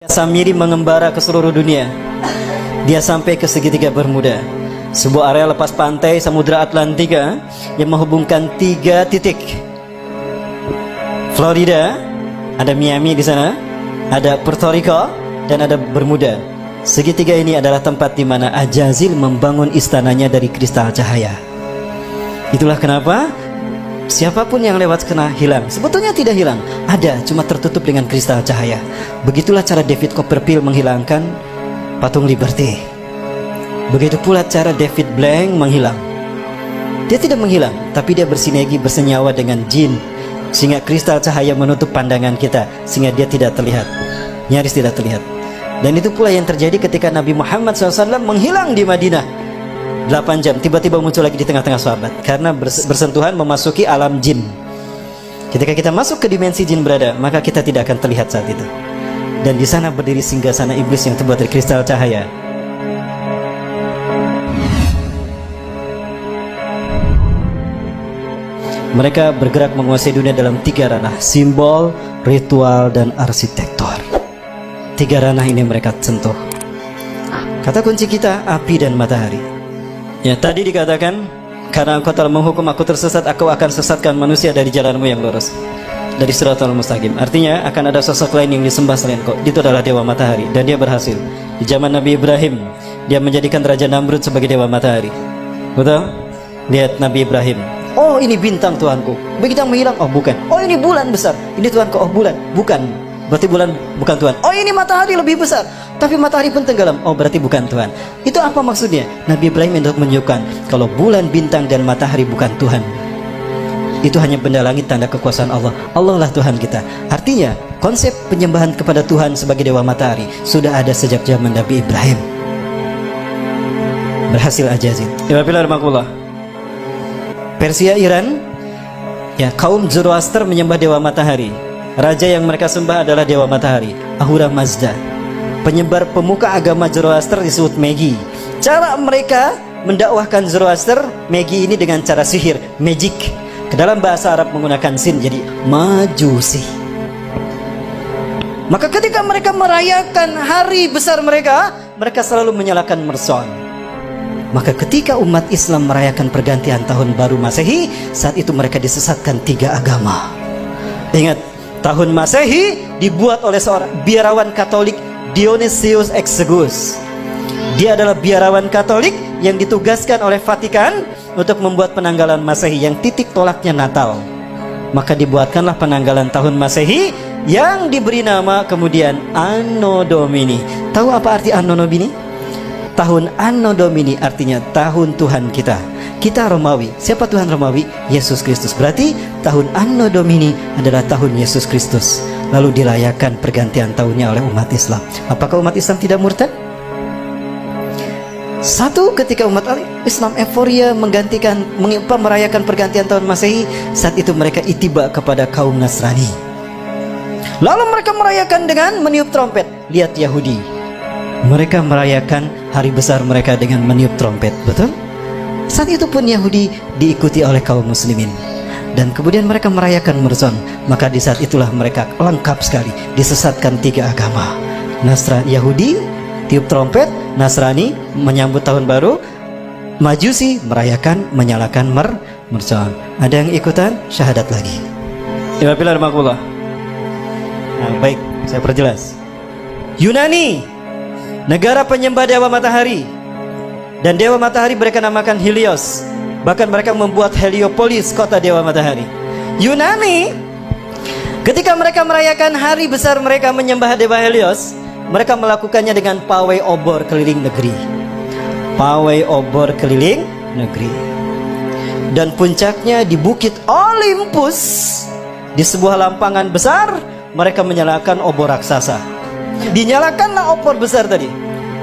Samiri mengembara ke seluruh dunia. Dia sampai ke segitiga Bermuda, sebuah area lepas pantai Samudra Atlantika yang menghubungkan 3 titik. Florida, ada Miami di sana, ada Puerto Rico, dan ada Bermuda. Segitiga ini adalah tempat di mana Ajazil membangun istananya dari kristal cahaya. Itulah kenapa siapapun yang lewat kena hilang. Sebetulnya tidak hilang, ada, cuma tertutup dengan kristal cahaya. Begitulah cara David Copperfield menghilangkan patung Liberty. Begitu pula cara David Blank menghilang. Dia tidak menghilang, tapi dia bersinergi, bersenyawa dengan jin, sehingga kristal cahaya menutup pandangan kita, sehingga dia tidak terlihat, nyaris tidak terlihat. Dan itu pula yang terjadi ketika Nabi Muhammad SAW menghilang di Madinah 8 jam, tiba-tiba muncul lagi di tengah-tengah sahabat, karena bersentuhan memasuki alam jin. Ketika kita masuk ke dimensi jin berada, maka kita tidak akan terlihat saat itu. Dan di sana berdiri singgasana iblis yang terbuat dari kristal cahaya. Mereka bergerak menguasai dunia dalam 3 ranah: simbol, ritual, dan arsitektur. 3 ranah ini mereka sentuh. Kata kunci kita, api dan matahari. Ya, tadi dikatakan, karena engkau telah menghukum aku tersesat, aku akan sesatkan manusia dari jalanmu yang lurus, dari Shiratal Mustaqim. Artinya akan ada sosok lain yang disembah selain kau. Itu adalah dewa matahari, dan dia berhasil. Di zaman Nabi Ibrahim, dia menjadikan Raja Namrud sebagai dewa matahari. Betul? Lihat Nabi Ibrahim. Oh, ini bintang Tuhanku. Begitu menghilang, oh bukan. Oh, ini bulan besar. Ini Tuhanku. Oh, bulan, bukan. Berarti bulan bukan Tuhan. Oh, ini matahari lebih besar, tapi matahari pun tenggelam. Oh, berarti bukan Tuhan. Itu apa maksudnya? Nabi Ibrahim untuk menunjukkan kalau bulan, bintang, dan matahari bukan Tuhan. Itu hanya benda langit, tanda kekuasaan Allah. Allah lah Tuhan kita. Artinya konsep penyembahan kepada Tuhan sebagai dewa matahari sudah ada sejak zaman Nabi Ibrahim. Berhasil Ajazil. Persia, Iran, ya, kaum Zoroaster menyembah dewa matahari. Raja yang mereka sembah adalah dewa matahari, Ahura Mazda. Penyebar pemuka agama Zoroaster disebut Magi. Cara mereka mendakwahkan Zoroaster, Magi ini dengan cara sihir, magic. Ke dalam bahasa Arab menggunakan sin, jadi majusi. Maka ketika mereka merayakan hari besar mereka, mereka selalu menyalakan mercon. Maka ketika umat Islam merayakan pergantian tahun baru Masehi, saat itu mereka disesatkan 3 agama. Ingat, tahun Masehi dibuat oleh seorang biarawan Katolik, Dionysius Exiguus. Dia adalah biarawan Katolik yang ditugaskan oleh Vatikan untuk membuat penanggalan Masehi yang titik tolaknya Natal. Maka dibuatkanlah penanggalan tahun Masehi yang diberi nama kemudian Anno Domini. Tahu apa arti Anno Domini? Tahun Anno Domini artinya tahun Tuhan kita. Kita Romawi. Siapa Tuhan Romawi? Yesus Kristus. Berarti tahun Anno Domini adalah tahun Yesus Kristus. Lalu dirayakan pergantian tahunnya oleh umat Islam. Apakah umat Islam tidak murtad? Satu, ketika umat Islam euforia merayakan pergantian tahun Masehi, saat itu mereka itiba kepada kaum Nasrani. Lalu mereka merayakan dengan meniup trompet. Lihat Yahudi, mereka merayakan hari besar mereka dengan meniup trompet. Betul? Saat itu pun Yahudi diikuti oleh kaum muslimin. Dan kemudian mereka merayakan Merson. Maka di saat itulah mereka lengkap sekali, disesatkan 3 agama. Yahudi tiup trompet, Nasrani menyambut tahun baru, Majusi merayakan menyalakan Merson. Ada yang ikutan syahadat lagi. Baik, saya perjelas. Yunani, negara penyembah dewa matahari. Dan dewa matahari mereka namakan Helios. Bahkan mereka membuat Heliopolis, kota dewa matahari. Yunani, ketika mereka merayakan hari besar mereka menyembah dewa Helios, mereka melakukannya dengan pawai obor keliling negeri. Pawai obor keliling negeri. Dan puncaknya di Bukit Olympus, di sebuah lampangan besar, mereka menyalakan obor raksasa. Dinyalakanlah obor besar tadi.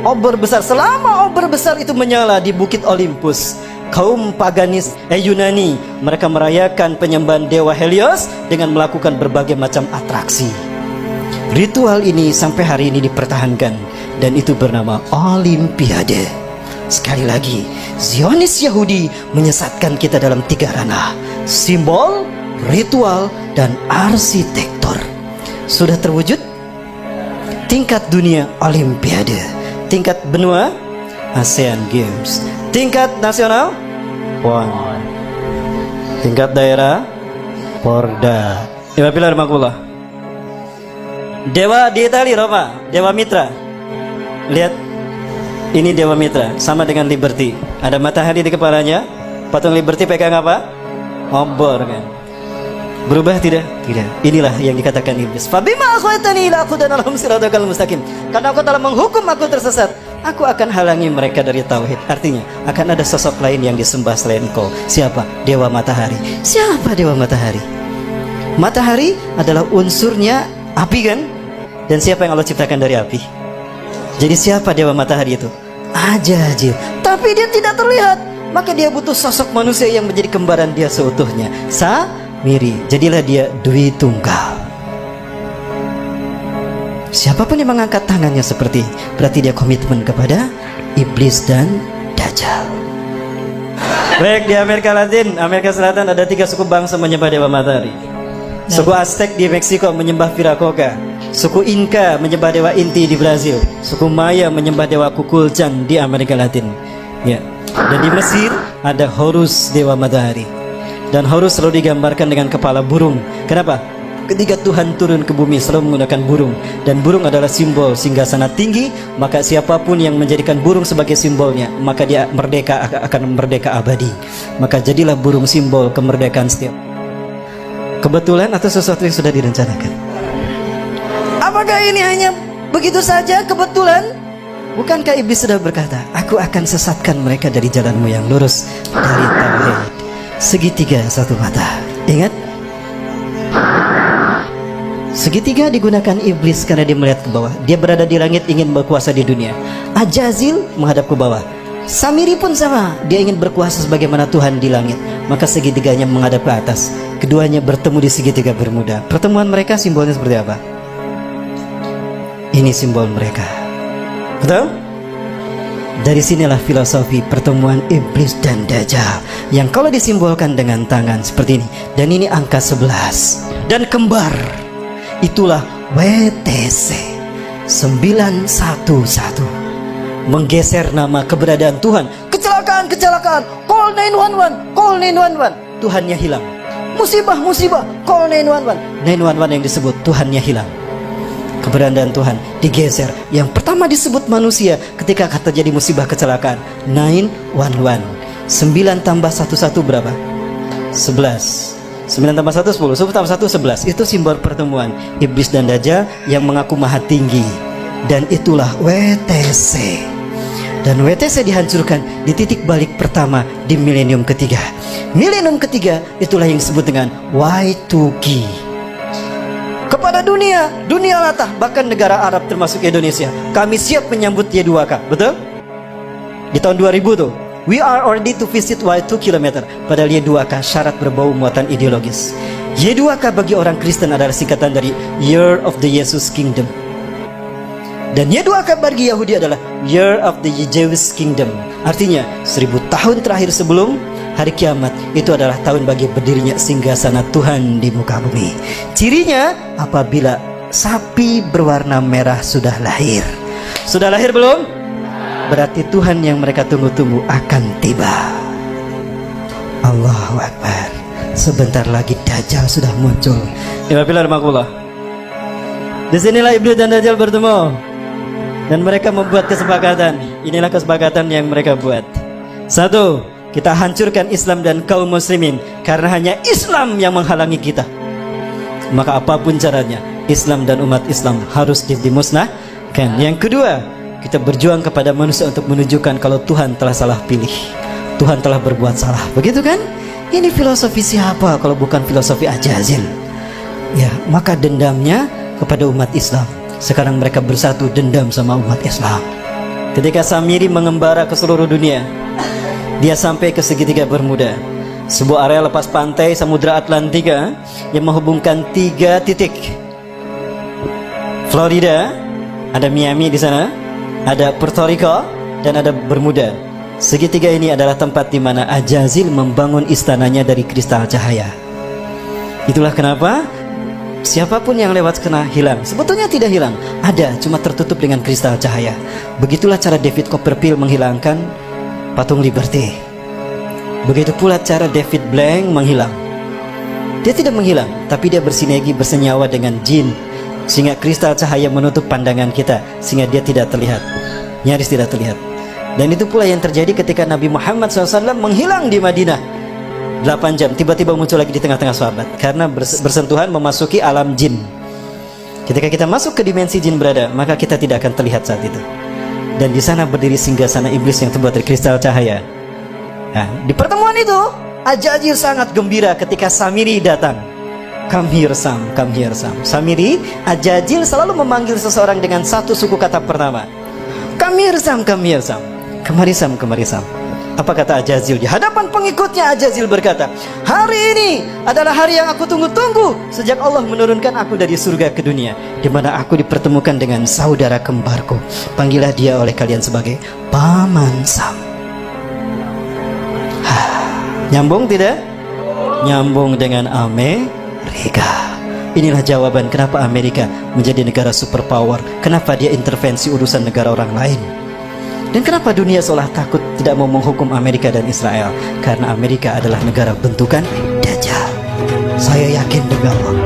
Obor besar, selama obor besar itu menyala di Bukit Olympus, kaum paganis Yunani mereka merayakan penyembahan dewa Helios dengan melakukan berbagai macam atraksi. Ritual ini sampai hari ini dipertahankan, dan itu bernama Olimpiade. Sekali lagi, Zionis Yahudi menyesatkan kita dalam 3 ranah: simbol, ritual, dan arsitektur. Sudah terwujud? tingkat dunia Olimpiade, tingkat benua ASEAN Games, tingkat nasional PON, tingkat daerah Porda. Dewa di Itali Roma, Dewa Mitra. Lihat, ini Dewa Mitra, sama dengan Liberty. Ada matahari di kepalanya. Patung Liberty pegang apa? Obor kan. Berubah tidak? Tidak. Inilah yang dikatakan iblis. Fabima akhwatani ila aqudan lahum siratal mustaqim. Karena engkau telah menghukum aku tersesat, aku akan halangi mereka dari tauhid. Artinya, akan ada sosok lain yang disembah selain engkau. Siapa? Dewa Matahari. Siapa Dewa Matahari? Matahari adalah unsurnya api kan? Dan siapa yang Allah ciptakan dari api? Jadi siapa Dewa Matahari itu? Ajazil. Tapi dia tidak terlihat. Maka dia butuh sosok manusia yang menjadi kembaran dia seutuhnya. Samiri. Jadilah dia Dwi Tunggal. Siapapun yang mengangkat tangannya seperti ini, berarti dia komitmen kepada iblis dan Dajjal. Baik, di Amerika Latin, Amerika Selatan ada 3 suku bangsa menyembah Dewa Matahari. Suku Aztec di Meksiko menyembah Viracocha. Suku Inca menyembah Dewa Inti di Brazil. Suku Maya menyembah Dewa Kukulcan di Amerika Latin. Ya. Dan di Mesir ada Horus, Dewa Matahari. Dan Horus selalu digambarkan dengan kepala burung. Kenapa? Ketika Tuhan turun ke bumi selalu menggunakan burung. Dan burung adalah simbol singgasana tinggi. Maka siapapun yang menjadikan burung sebagai simbolnya, maka dia merdeka, akan merdeka abadi. Maka jadilah burung simbol kemerdekaan setiap. Kebetulan atau sesuatu yang sudah direncanakan? Apakah ini hanya begitu saja kebetulan? Bukankah iblis sudah berkata, aku akan sesatkan mereka dari jalanmu yang lurus, dari tauhid. Segitiga satu mata. Ingat? Segitiga digunakan iblis karena dia melihat ke bawah. Dia berada di langit ingin berkuasa di dunia. Ajazil menghadap ke bawah. Samiri pun sama, dia ingin berkuasa sebagaimana Tuhan di langit. Maka segitiganya menghadap ke atas. Keduanya bertemu di segitiga Bermuda. Pertemuan mereka simbolnya seperti apa? Ini simbol mereka. Betul? Dari sinilah filosofi pertemuan iblis dan Dajjal, yang kalau disimbolkan dengan tangan seperti ini. Dan ini angka 11. Dan kembar, itulah WTC 911. Menggeser nama keberadaan Tuhan. Kecelakaan, call 911, call 911. Tuhannya hilang. Musibah, call 911. 911 yang disebut Tuhannya hilang. Keberadaan Tuhan digeser. Yang pertama disebut manusia ketika terjadi musibah kecelakaan. 911. 9 tambah 11 berapa? 11. 9 tambah 1 10. 10 tambah 1 11. Itu simbol pertemuan iblis dan Dajjal yang mengaku maha tinggi. Dan itulah WTC. Dan WTC dihancurkan di titik balik pertama di milenium ketiga. Milenium ketiga itulah yang disebut dengan Y2K. Kepada dunia latah, bahkan negara Arab termasuk Indonesia, kami siap menyambut Y2K. Betul? Di tahun 2000 tuh, we are ready to visit Y2 km. Padahal Y2K syarat berbau muatan ideologis. Y2K bagi orang Kristen adalah singkatan dari Year of the Jesus Kingdom. Dan Y2K bagi Yahudi adalah Year of the Jewish Kingdom. Artinya 1000 tahun terakhir sebelum hari kiamat. Itu adalah tahun bagi berdirinya singgasana Tuhan di muka bumi. Cirinya apabila sapi berwarna merah sudah lahir. Sudah lahir belum? Berarti Tuhan yang mereka tunggu-tunggu akan tiba. Allahu Akbar. Sebentar lagi Dajjal sudah muncul. Disinilah iblis dan Dajjal bertemu. Dan mereka membuat kesepakatan. Inilah kesepakatan yang mereka buat. 1. Kita hancurkan Islam dan kaum muslimin, karena hanya Islam yang menghalangi kita. Maka apapun caranya, Islam dan umat Islam harus dimusnahkan. Yang kedua, kita berjuang kepada manusia untuk menunjukkan kalau Tuhan telah salah pilih. Tuhan telah berbuat salah. Begitu kan? Ini filosofi siapa kalau bukan filosofi Ajazil? Ya, maka dendamnya kepada umat Islam. Sekarang mereka bersatu dendam sama umat Islam. Ketika Samiri mengembara ke seluruh dunia, dia sampai ke segitiga Bermuda, sebuah area lepas pantai Samudra Atlantika yang menghubungkan 3 titik. Florida, ada Miami di sana, ada Puerto Rico, dan ada Bermuda. Segitiga ini adalah tempat di mana Ajazil membangun istananya dari kristal cahaya. Itulah kenapa Siapapun yang lewat kena hilang. Sebetulnya tidak hilang, ada, cuma tertutup dengan kristal cahaya. Begitulah cara David Copperfield menghilangkan patung Liberty. Begitu pula cara David Blank menghilang. Dia tidak menghilang, tapi dia bersinergi, bersenyawa dengan jin, sehingga kristal cahaya menutup pandangan kita, sehingga dia tidak terlihat, nyaris tidak terlihat. Dan itu pula yang terjadi ketika Nabi Muhammad SAW menghilang di Madinah 8 jam, tiba-tiba muncul lagi di tengah-tengah sahabat, karena bersentuhan memasuki alam jin. Ketika kita masuk ke dimensi jin berada, maka kita tidak akan terlihat saat itu. Dan di sana berdiri singgasana iblis yang terbuat dari kristal cahaya. Nah, di pertemuan itu Ajajil sangat gembira ketika Samiri datang. Come here Sam, come here Sam. Samiri, Ajajil selalu memanggil seseorang dengan satu suku kata pertama. Come here Sam, come here Sam. Kemari Sam, kemari Sam. Apa kata Ajajil? Di hadapan pengikutnya Ajajil berkata, hari ini adalah hari yang aku tunggu-tunggu sejak Allah menurunkan aku dari surga ke dunia, di mana aku dipertemukan dengan saudara kembarku. Panggillah dia oleh kalian sebagai Paman Sam. Nyambung tidak? Nyambung dengan Amerika. Inilah jawaban kenapa Amerika menjadi negara superpower, kenapa dia intervensi urusan negara orang lain, dan kenapa dunia seolah takut tidak mau menghukum Amerika dan Israel. Karena Amerika adalah negara bentukan Dajjal. Saya yakin demi Allah.